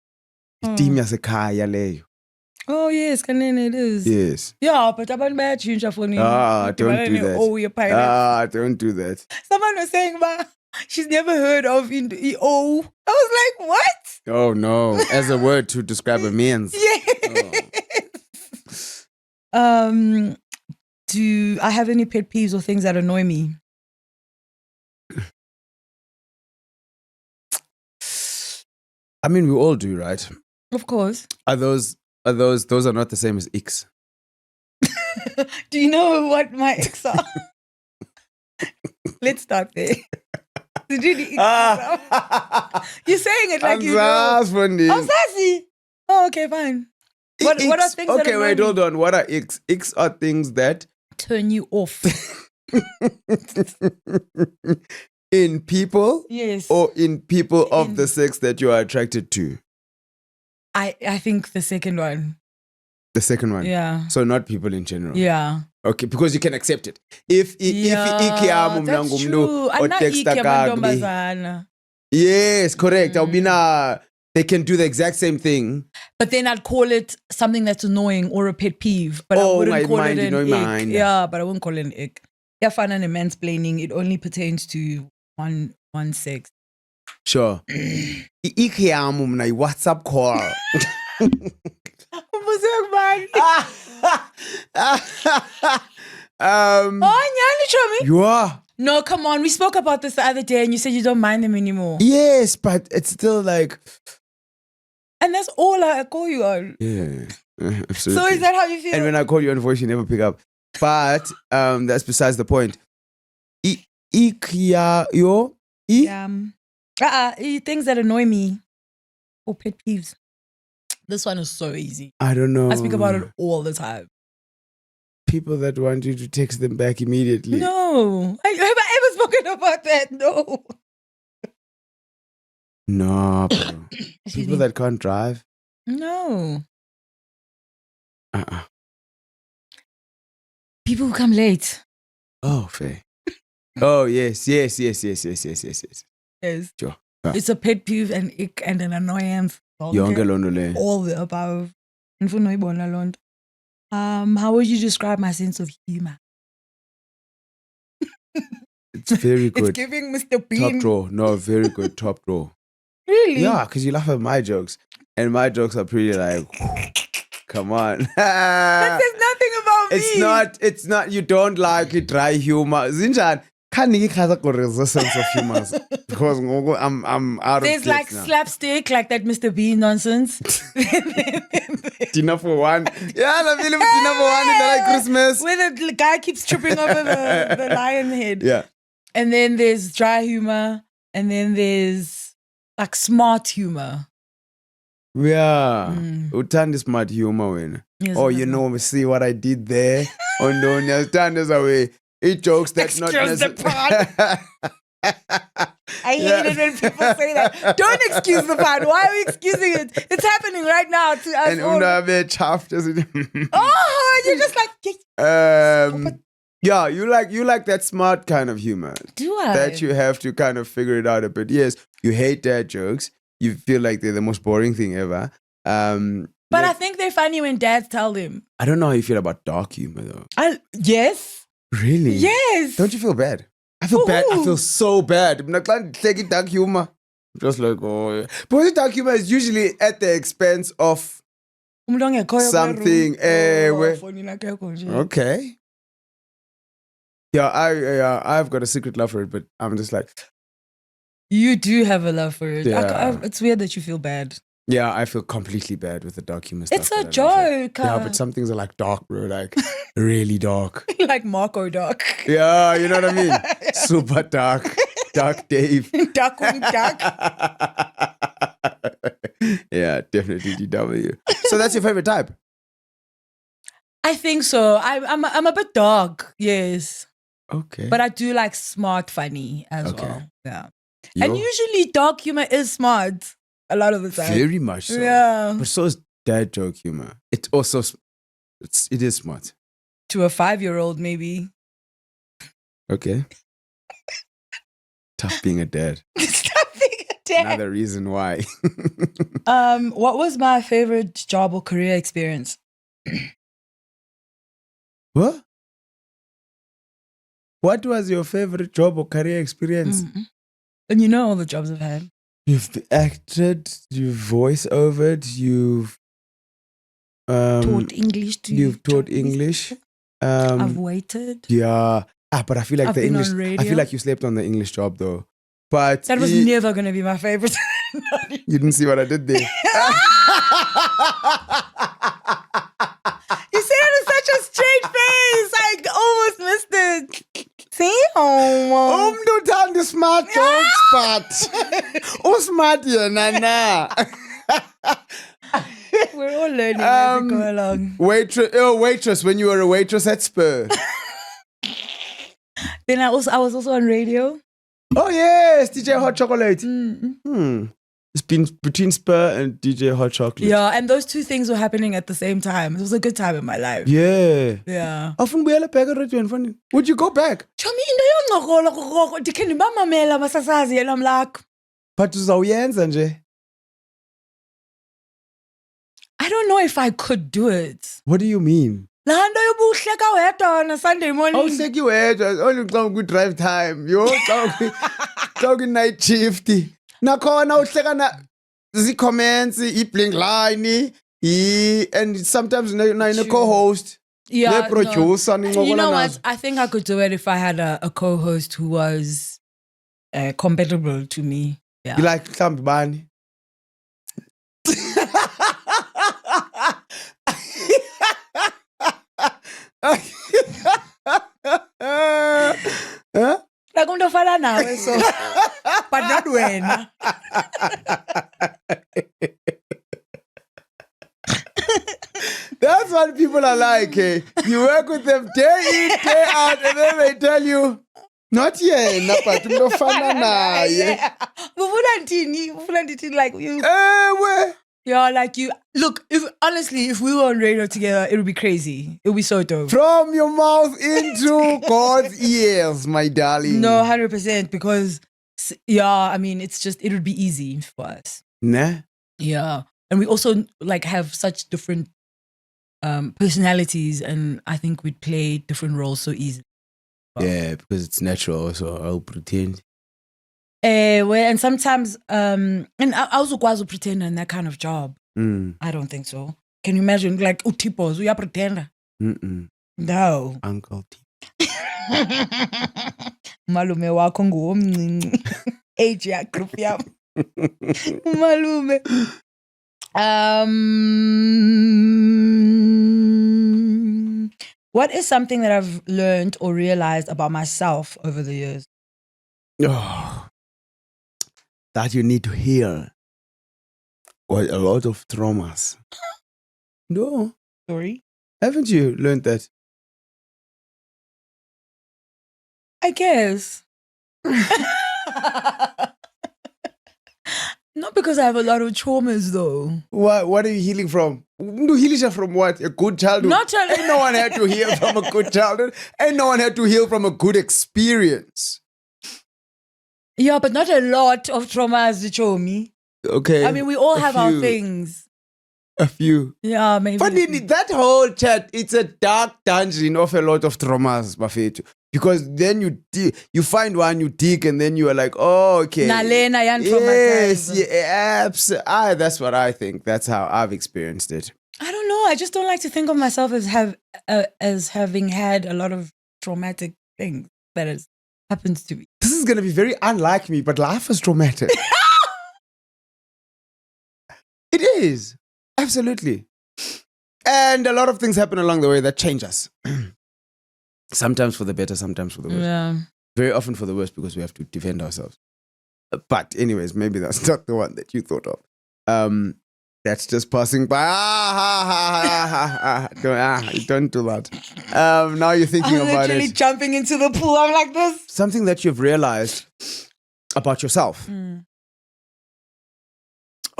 Team yasekhaya leyo. Oh yes, Kanene it is. Yes. Yeah, but abantu bayatshintsha for me. Don't do that. Oh, you're pirate. Don't do that. Someone was saying, she's never heard of EO. I was like, what? Oh no, as a word to describe a man's. Yes. Do I have any pet peeves or things that annoy me? I mean, we all do, right? Of course. Those are not the same as icks. Do you know what my icks are? Let's start there. Did you You're saying it like you know. Oh, sassy. Oh, okay, fine. What are things that annoy wait, me? hold on. What are icks? Icks are things that turn you off. in people? Yes. Or in people of the sex that you are attracted to? I think the second one. The second one? Yeah. So not people in general? Yeah. Okay, because you can accept it. If that's true. Yes, correct. They can do the exact same thing. But then I'd call it something that's annoying or a pet peeve. But I wouldn't call it an ick. Yeah, but I wouldn't call it an ick. Yeah, fun and mansplaining, it only pertains to one sex. Sure. WhatsApp call. You are. No, come on. We spoke about this the other day and you said you don't mind them anymore. Yes, but it's still like... And that's all I call you on. Yeah, absolutely. So is that how you feel? And when I call you on voice, you never pick up. But that's besides the point. Things that annoy me or pet peeves. This one is so easy. I don't know. I speak about it all the time. People that want you to text them back immediately. No. Have I ever spoken about that? No. No, bro. People that can't drive? No. People who come late. Oh, fair. Oh, yes. Yes. Sure. It's a pet peeve and ick and an annoyance. All the above. How would you describe my sense of humor? It's very good. It's giving Mr. Bean. Top draw. No, very good. Top draw. Really? Yeah, because you laugh at my jokes. And my jokes are pretty like, come on. That says nothing about me. It's not, you don't like it, dry humor. Zinjan, can't you have a resistance of humor? Because I'm out There's of like now. slapstick, like that Mr. Bean nonsense. Dinner for one. Yeah, the film Dinner for one is like Christmas. Where the guy keeps tripping over the lion head. Yeah. And then there's dry humor. And then there's like smart humor. Yeah. Utandi smart humor when. Yes, Oh, you know, see what I did there? Oh no, Tandis away. It jokes that's not necessary. I hate it when people say that. Don't excuse the pun. Why are we excusing it? It's happening right now to us. And Una chaff does it. Oh, you're just like yeah, you like that smart kind of humor. Do I? That you have to kind of figure it out a bit. Yes, you hate dad jokes. You feel like they're the most boring thing ever. But I think they're funny when dads tell them. I don't know how you feel about dark humor though. Yes. Really? Yes. Don't you feel bad? I feel bad. I feel so bad. I'm not trying to take it dark humor. I'm just like, oh yeah. But dark humor is usually at the expense of something. Okay. Yeah, I've got a secret love for it, but I'm just like, you do have a love for it. Yeah. It's weird that you feel bad. Yeah, I feel completely bad with the dark humor stuff. It's a that I love it. joke. Yeah, but some things are like dark, bro. Like really dark. Like Marco Duck. Yeah, you know what I mean? Super dark. Dark Dave. Duckwing Duck. Yeah, definitely DW. So that's your favorite type? I think so. I'm a bit dark, yes. Okay. But I do like smart funny as Okay. well. Yeah. Yo, And usually dark humor is smart a lot of the time. very much so. Yeah. But so is dad joke humor. It also it is smart. To a 5-year-old, maybe. Okay. Tough being a dad. Stop being a dad. Another reason why. What was my favorite job or career experience? What? What was your favorite job or career experience? And you know all the jobs I've had. You've acted, you've voice overed, you've Taught English to you've taught Chinese English. people. I've Um waited. yeah. But I feel like I've the been on English I radio. feel like you slept on the English job though. But That was never going to be my favorite. you didn't see what I did there. You said it with such a straight face. I almost missed it. See? Oh. Umntu uthanda smart jokes, but usmart yena na. We're all learning as we go along. Waitress, when you were a waitress at Spur. Then I was also on radio. Oh yes, DJ Hot Chocolate. Mm. It's been between Spur and DJ Hot Chocolate. Yeah, and those two things were happening at the same time. It was a good time in my life. Yeah. Yeah. Often buyela back eradweni funny. Would you go back? Chomi into yoncokola kokoko ndikhe ndibamamela masasazi elam lakho. But uzawuyenza nje. I don't know if I could do it. What do you mean? Laa nto yobuhleka wedwa on a Sunday morning. Awuhleki wedwa, only xa kwi-drive time. Yo, xa kwi-night shift. Nakhona uhleka na zii-comments, i-blink line, and sometimes a co-host. Yeah, Ne-producer, no. You know nincokola what? nazo. I think I could do it if I had a co-host who was compatible to me. Yeah. You like mhlawumbi bani? Huh? Like umntu ofana nawe so but not wena. That's what people are like. Eh? You work with them day in, day out, and then they tell you, not yena, but umntu ofana naye. Yeah. Ufuna ndithini like you. Ewe. Yeah, like you. Look, if we were on radio together, it would be crazy. It would be so dope. From your mouth into God's ears, my darling. No, 100%. Because, yeah, I mean, it would be easy for us. Nah. Yeah. And we also like have such different personalities, and I think we'd play different roles so easily. Yeah, because it's natural, so I'll pretend. And sometimes, and I also quite pretend in that kind of job. I don't think so. Can you imagine, like, utipos, we are pretender? No. Uncle T. Malume wakho nguwomncinci. Age ya group yam. Malume. What is something that I've learned or realized about myself over the years? Oh, that you need to heal. Or a lot of traumas. No. Sorry. Haven't you learned that? I guess. Not because I have a lot of traumas, though. What are you healing from? Do healing from what? A good childhood? Ain't no one had to heal from a good childhood. Ain't no one had to heal from a good experience. Yeah, but not a lot of traumas, Chomi. Okay. I mean, we all have our few. things. A few. Yeah, maybe. But that whole chat, it's a dark dungeon of a lot of traumas, Bafetu. Because then you find one, you dig, and then you are like, oh, okay. Nalena yan Yes, traumatized. yeah, that's what I think. That's how I've experienced it. I don't know. I just don't like to think of myself as having had a lot of traumatic things that has happened to me. This is going to be very unlike me, but life is traumatic. It is. Absolutely. And a lot of things happen along the way that change us. Sometimes for the better, sometimes for the worse. Yeah. Very often for the worse because we have to defend ourselves. But anyways, maybe that's not the one that you thought of. That's just passing by. Don't do that. Now you're thinking I'm about literally it. jumping into the pool. I'm like this. Something that you've realized about yourself.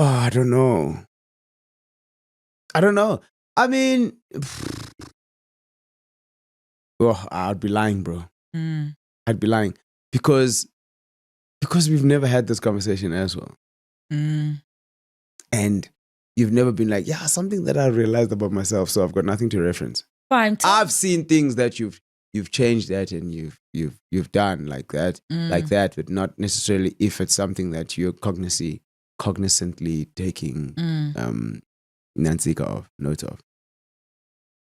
Oh, I don't know. I mean, I'd be lying, bro. I'd be lying because we've never had this conversation as well. And you've never been like, yeah, something that I realized about myself, so I've got nothing to reference. Fine. I've seen things that you've changed that and you've done like that, but not necessarily if it's something that you're cognizantly taking Nansika of, note of.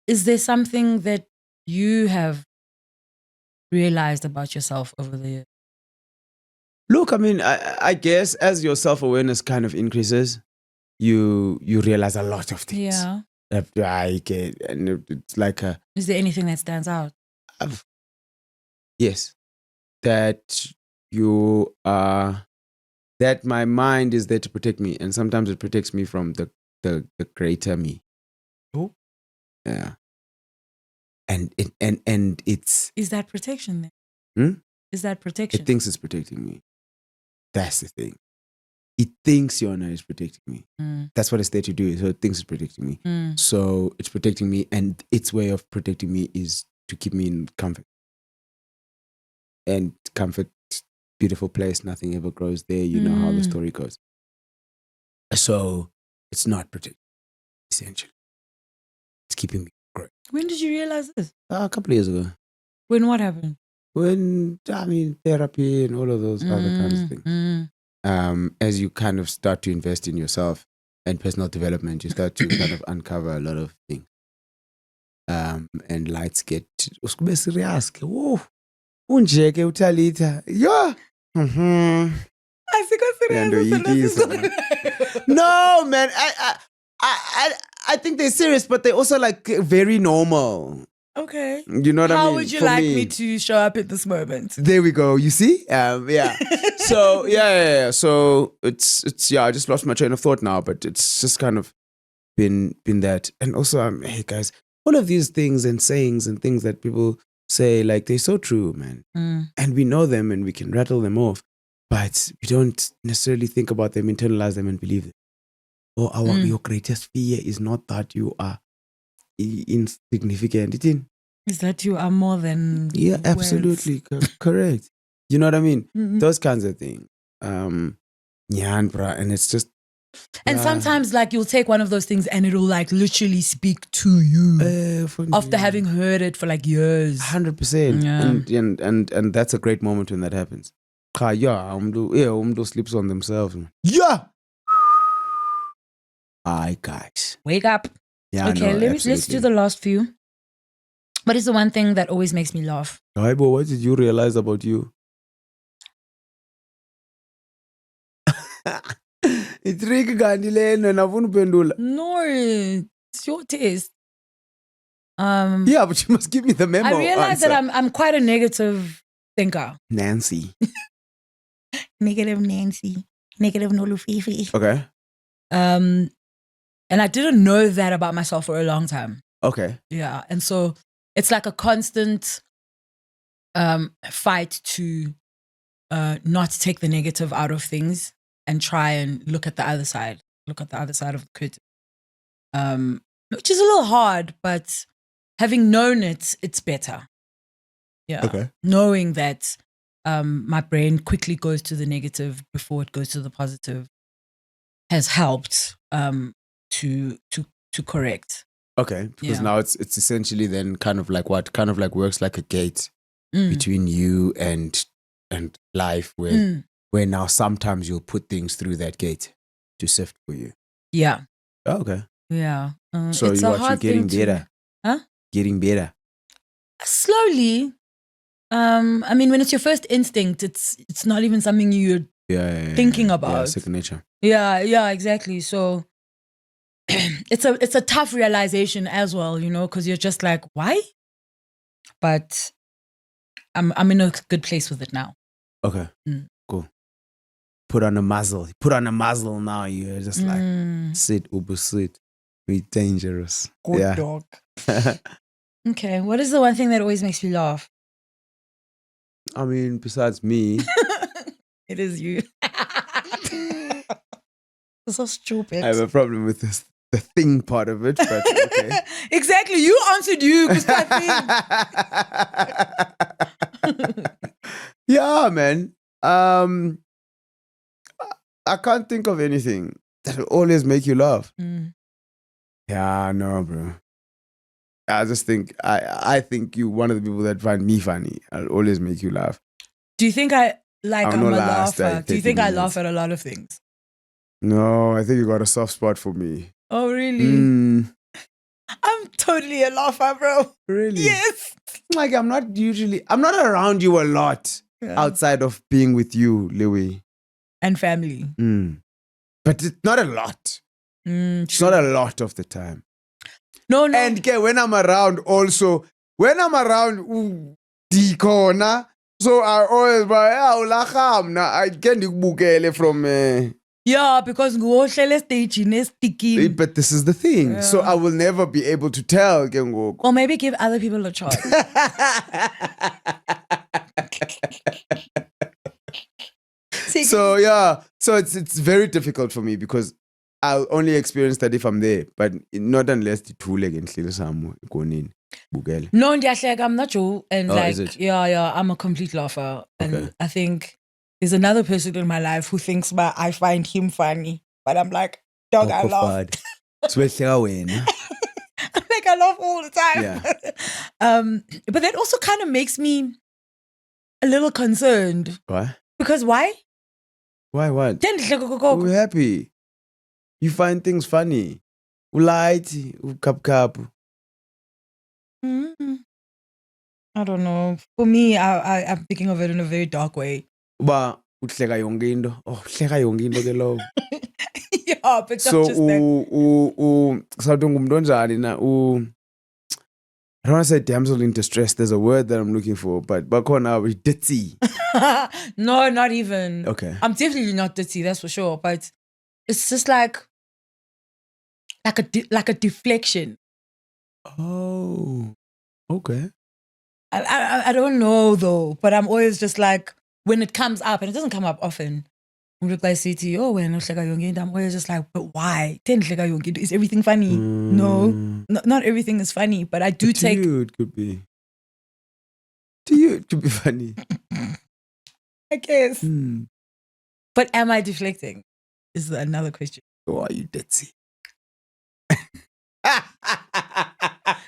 Is there something that you have realized about yourself over the years? Look, I mean, I guess as your self-awareness kind of increases, you realize a lot of things. Yeah. And it's like Is there anything that stands out? Yes, that you are, that my mind is there to protect me, and sometimes it protects me from the greater me. Oh, yeah, and it's. Is that protection then? Is that protection? It thinks it's protecting me. That's the thing. It thinks your honor is protecting me. That's what it's there to do. So it thinks it's protecting me. So it's protecting me, and its way of protecting me is to keep me in comfort. And comfort, beautiful place, nothing ever grows there. You know how the story goes. So it's not protecting, essentially. It's keeping me growing. When did you realize this? A couple of years ago. When what happened? When, I mean, therapy and all of those other kinds of things. As you kind of start to invest in yourself and personal development, you start to kind of uncover a lot of things. And lights get, uskube serious. Whoa. Unjeke utalita. Yeah. I serious. No, man. I think they're serious, but they're also like very normal. Okay. You know what I mean? How would you For like me to show up at this moment? There we go. You see? Yeah. So yeah. So it's I just lost my train of thought now, but it's just kind of been that. And also, hey guys, all of these things and sayings and things that people say, like, they're so true, man. And we know them and we can rattle them off, but we don't necessarily think about them, internalize them, and believe them. Or your greatest fear is not that you are insignificant. Is that you are more than yeah, words. absolutely correct. You know what I mean? Those kinds of things. And it's just. And sometimes, like, you'll take one of those things and it'll, like, literally speak to you after having heard it for, like, years. 100%. Yeah. And that's a great moment when that happens. Umdu sleeps on themselves. Yeah. Aye, guys. Wake up. Yeah, Okay, no, let's do the last few. What is the one thing that always makes me laugh? Aibo, what did you realize about you? It's Rick Gandileno and Avun Pendula. No, it's your taste. Yeah, but you must give me the memo. I realize answer. that I'm quite a negative thinker. Nancy. Negative Nancy. Negative Nolufifi. Okay. And I didn't know that about myself for a long time. Okay. Yeah. And so it's like a constant fight to not take the negative out of things and try and look at the other side of the curtain. Which is a little hard, but having known it, it's better. Yeah. Okay. Knowing that my brain quickly goes to the negative before it goes to the positive has helped to correct. Okay. Because Yeah. now it's essentially then kind of like what? Kind of like works like a gate between you and life where now sometimes you'll put things through that gate to sift for you. Yeah. Oh, okay. Yeah. So it's you're a hard actually getting thing better. Huh? Getting better. Slowly. I mean, when it's your first instinct, it's not even something you're Yeah. thinking Yeah, about. second nature. Yeah, exactly. So it's a tough realization as well, you know, because you're just like, why? But I'm in a good place with it now. Okay. Mm. Cool. Put on a muzzle. Put on a muzzle now. You're just like, sit, ubu, sit. Be dangerous. Good dog. Okay. What is the one thing that always makes you laugh? I mean, besides me. It is you. It's so stupid. I have a problem with this, the thing part of it, but okay. Exactly. You answered you because that thing. Yeah, man. I can't think of anything that will always make you laugh. Yeah, no, bro. I just think I think you one of the people that find me funny. I'll always make you laugh. Do you think I'm a last, laugher? Do you think 30 I minutes. laugh at a lot of things? No, I think you got a soft spot for me. Oh, really? I'm totally a laugher, bro. Really? Yes. Like I'm not around you a lot outside of being with you, Louis. And family. But it's not a lot. It's not a lot of the time. No. And when I'm around, Dikona, so I always I can't bukele from. Yeah, because ngohlele stage is sticky. But this is the thing. So I will never be able to tell. Or maybe give other people a chance. So it's very difficult for me because I'll only experience that if I'm there, but not unless the two leg and Sam go in. No, I'm not Joe. And is it? I'm a complete laugher. And I think there's another person in my life who thinks I find him funny. But I'm like, dog, I laugh. I'm like, I laugh all the time. Yeah. But that also kind of makes me a little concerned. Why? Because why? Why what? We're happy. You find things funny. Light, cup. I don't know. For me, I'm thinking of it in a very dark way. Ba uhleka yonke into. Oh, uhleka yonke into ke lo. Yeah, but So not just that. Sathi ngumuntu onjani na I don't want to say damsel in distress. There's a word that I'm looking for, but bakhona ditzy. No, not even. Okay. I'm definitely not dirty, that's for sure. But it's just like a deflection. Oh, okay. I don't know though, but I'm always just like, when it comes up, and it doesn't come up often, when reply say to you, oh, when I'm always just like, but why? Is everything funny? No, not everything is funny, but I do But take. To you, it could be. To you, it could be funny. I guess. But am I deflecting? Is another question. Or are you ditzy?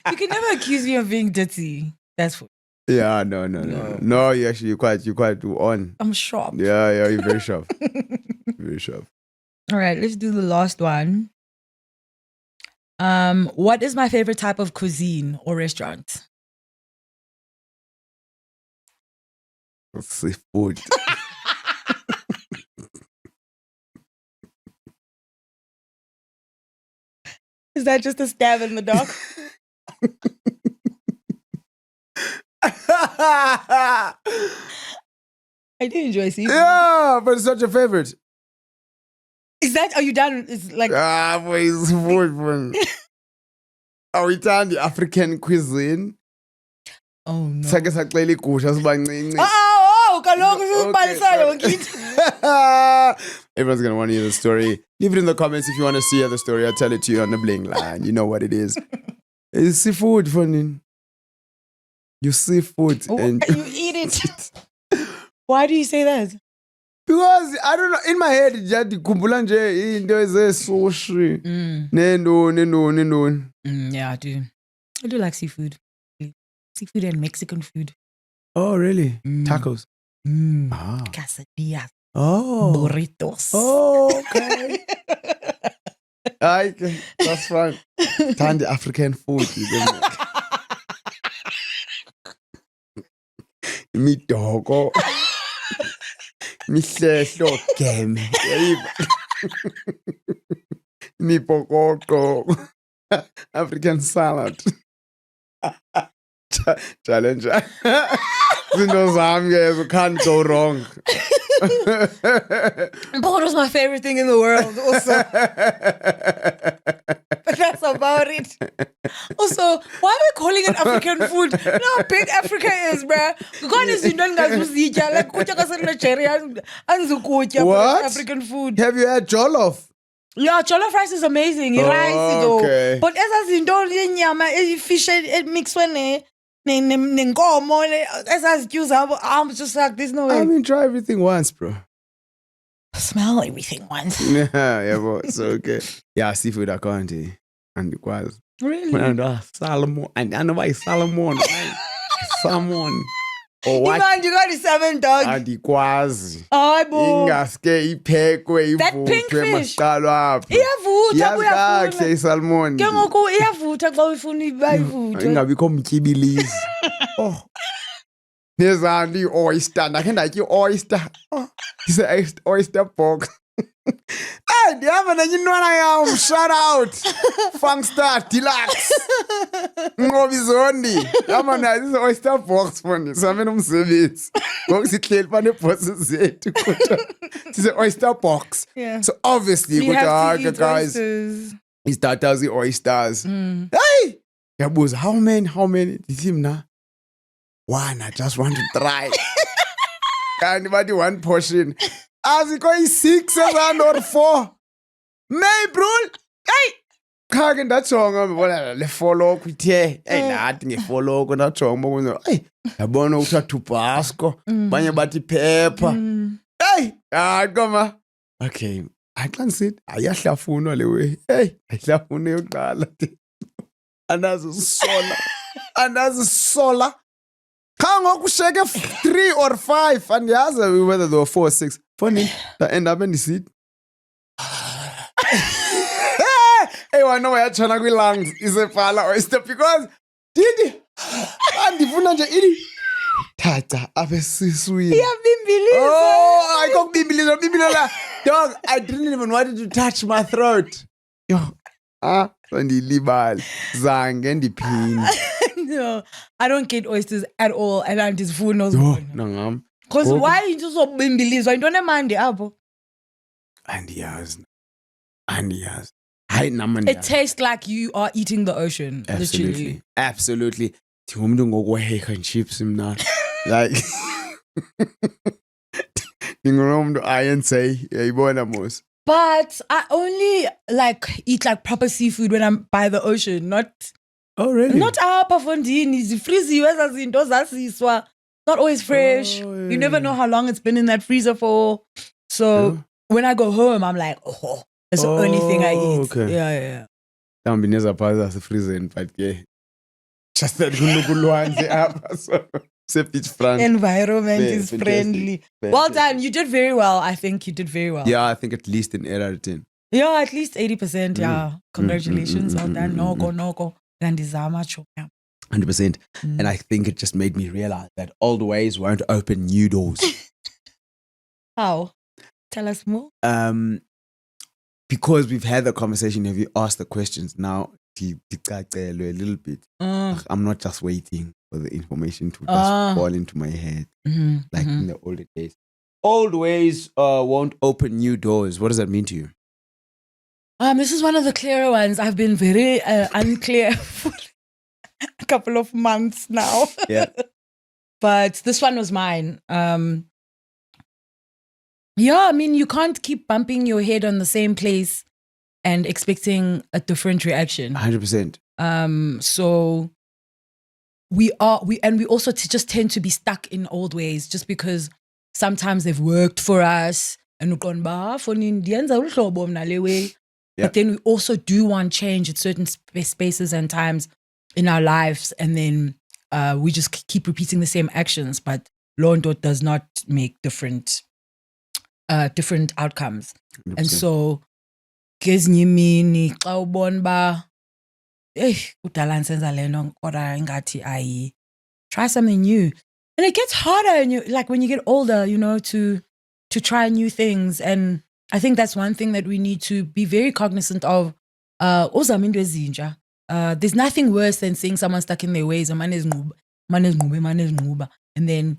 You can never accuse me of being dirty. That's for. Yeah, no. No, you're quite on. I'm sharp. Yeah, you're very sharp. Very sharp. All right, let's do the last one. What is my favorite type of cuisine or restaurant? Seafood. Is that just a stab in the dark? I do enjoy seafood. Yeah, but it's not your favorite. Are you done? It's like Boy, it's food. Are we done the African cuisine? oh no. Sake saxela igusha sibancinci. Kaloku usibalisile yonke into. Everyone's gonna want to hear the story. Leave it in the comments if you want to see the story. I'll tell it to you on the bling line. You know what it is. It's seafood, funny. You seafood and you eat it. Why do you say that? because I don't know, in my head just khumbula nje into ezesushi nendoni. Yeah, I do. I do like seafood. Seafood and Mexican food. Oh, really? Tacos. Ah. Quesadillas. Oh. Burritos. Oh, okay. That's fine. Time the African food. Me dog. Me slehlo game. Mipokoko. African salad. Challenge. Zinto zami guys, we can't go wrong. Bohot was my favorite thing in the world also. But that's about it. Also, why are we calling it African food? You know how big Africa is, bruh. God is like What? African food. Have you had jollof? Yeah, jollof rice is amazing. Rice though. Okay. But as izinto yenyama fish mixed nenkomo esazityuza I'm just like there's no way. I mean, try everything once, bro. Smell everything once. Yeah, but so okay. Yeah, seafood I can't eat. And it was. Really? And salmon. And I know why salmon. Salmon. Or what? Iman, you got the 7 dog. Andikwazi. Hayi bo. Ingaske iphekwe That pink ivuthwe fish. masiqalwe apha. Iyavutha Yazi uyafuna. isalmon. Ke ngoku iyavutha xa uyifuna bayivuthe. Ingabikho mtyibilizi. Oh. Nezandi oyster. Ndakhe ndatya i-oyster. Oh. It's oyster box. Hey, ndihamba nenye intwana yam. Shout out. Funkstar Deluxe. Ngobi zondi. Yama nayo is-oyster box foni. Same nomsebenzi. Ngoku sihleli phaa neebhosses zethu. Sise-oyster box. Yeah. So obviously, You have to eat guys, oysters. he started the oysters. Hey! Yabuza, how many? Dithi mna, 1, I just want to try. Kanti bathi 1 portion. Azikho i-6 or 4. May, bro. Hey! Cha ke ndajonga ngibona le follow kwithe. Hey, nathi ngefollow ndajonga ngokuthi hey, yabona ukuthiwa Tabasco, banye bathi pepper. Hey! Ah, koma. Okay. I can't sit. Ayahlafunwa le way. Hey, ayahlafuna yokuqala. Anazi sola. Cha ngokusheke 3 or 5 andiyazi whether there were 4 or 6. Funny, that end up in the seat. Hey, wano wayatshona kwi-lungs isefala oyster because didi andifuna nje ili thaca apha esiswini. Iyabimbilisa. Oh, ayikho kubimbilela. Dog, I didn't even want to touch my throat. Yo, ndiyilibala. Zange ndiphinde. No, I don't get oysters at all, and I'm just food knows. Yo, nangam. Because why you just so bimbilizwa? You don't mind apple. Andiyazi. Hayi nama ndiyazi. It tastes like you are eating the ocean. Literally. Absolutely. Ndingumntu ngokwe-egg and chips mna. Like ndingumntu say yayibona mos. But I only eat proper seafood when I'm by the ocean, not really? Not apha fondini. Zifriziwe ezazinto zasiswa. Not always fresh. Oh, yeah. You never know how long it's been in that freezer for. So when I go home, I'm like, oh, that's the only thing I eat. Okay. Yeah. Mhlawumbi nezapha zasefreezing but yeah. Just that kulwanze apha so beach front. Environment is Fantastic. friendly. Well done. You did very well. I think you did very well. Yeah, I think at least an 8 out of 10. Yeah, at least 80%. Yeah. Congratulations. Well done. Noko. Gandizama cho. Yeah. 100%. And I think it just made me realize that old ways won't open new doors. How? Tell us more. Because we've had the conversation, have you asked the questions now? A little bit. I'm not just waiting for the information to just fall into my head like in the older days. Old ways won't open new doors. What does that mean to you? This is one of the clearer ones. I've been very unclear for a couple of months now. Yeah. But this one was mine. Yeah, I mean, you can't keep bumping your head on the same place and expecting a different reaction. 100%. So we also just tend to be stuck in old ways just because sometimes they've worked for us and we've gone, but then we also do want change at certain spaces and times in our lives, and then we just keep repeating the same actions, but Londo does not make different outcomes. 100%. And so ngezinye imini xa ubona ba udala nsenza lento kodwa ingathi ayi, try something new. And it gets harder when you get older, to try new things. And I think that's one thing that we need to be very cognizant of uzama into ezintsha. There's nothing worse than seeing someone stuck in their ways, and then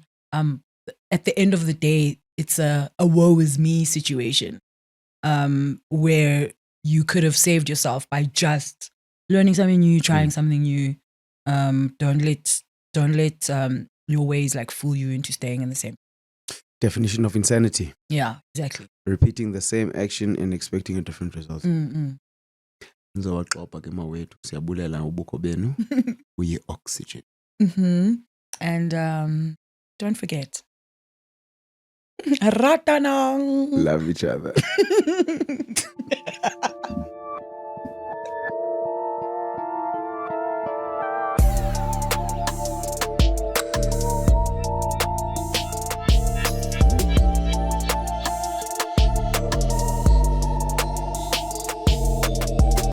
at the end of the day, it's a woe is me situation, where you could have saved yourself by just learning something new, trying something new. Don't let your ways like fool you into staying in the same. Definition of insanity. Yeah, exactly. Repeating the same action and expecting a different result. Ngizowaxoxa ke mawethu siyabulela ubukho benu uyi oxygen. And don't forget. Ratanang. Love each other.